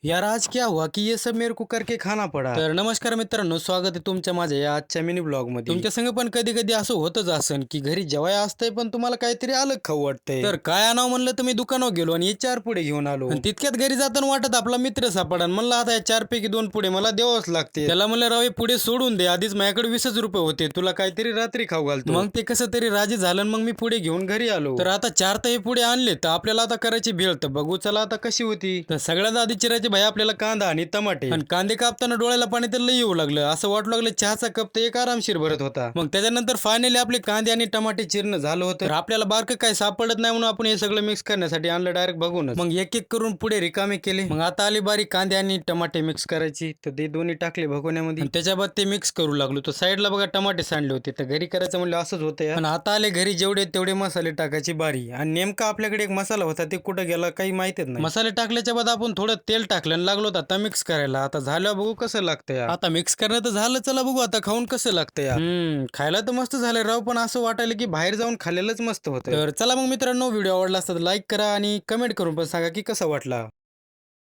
यार आज क्या हुआ की ये सब मेरे को करके खाना पडा। तर नमस्कार मित्रांनो, स्वागत आहे तुमच्या माझ्या या आजच्या मिनी ब्लॉग मध्ये. तुमच्या संग पण कधी कधी असं होतच असन की घरी जेवाय असतंय पण तुम्हाला काहीतरी अलग खाऊ वाटतंय. तर काय आणावं म्हणलं तर मी दुकानावर गेलो आणि हे 4 पुढे घेऊन आलो आणि तितक्यात घरी जाताना वाटत आपला मित्र सापडा म्हणलं आता या 4 पैकी 2 पुढे मला द्यावंच लागते. त्याला म्हणलं राव हे पुढे सोडून दे, आधीच माझ्याकडे 20 रुपये होते, तुला काहीतरी रात्री खाऊ घालतो. मग ते कसं तरी राजी झालं आणि मग मी पुढे घेऊन घरी आलो. तर आता 4 तर हे पुढे आणले तर आपल्याला आता करायची भेळ, तर बघू चला आता कशी होती. तर सगळ्यात आधी चिरायचे भाई आपल्याला कांदा आणि टमाटे. आणि कांदे कापताना डोळ्याला पाणी तर लई येऊ लागलं, असं वाटू लागलं चहाचा कप तर एक आरामशीर भरत होता. मग त्याच्यानंतर फायनली आपले कांदे आणि टमाटे चिरणं झालं होतं. तर आपल्याला बारकं काय सापडत नाही म्हणून आपण हे सगळं मिक्स करण्यासाठी आणलं डायरेक्ट बघूनच. मग एक एक करून पुढे रिकामे केले. मग आता आली बारी कांदे आणि टमाटे मिक्स करायची, तर ते दोन्ही टाकले भगोन्यामध्ये आणि त्याच्या बाद ते मिक्स करू लागलो. तर साईडला बघा टमाटे सांडले होते, तर घरी करायचं म्हणलं असंच होतं. पण आता आले घरी जेवढे तेवढे मसाले टाकायची बारी. आणि नेमका आपल्याकडे एक मसाला होता, ते कुठं गेला काही माहितीच नाही. मसाले टाकल्याच्या बाद आपण थोडं तेल टाकलं आणि लागलो आता मिक्स करायला. आता झालं बघू कसं लागतंय. आता मिक्स करणं तर झालं, चला बघू आता खाऊन कसं लागतंय. खायला तर मस्त झालं राव, पण असं वाटायलं की बाहेर जाऊन खाल्लेलंच मस्त होतं. तर चला मग मित्रांनो, व्हिडिओ आवडला असता तर लाईक करा आणि कमेंट करून पण सांगा की कसा वाटला.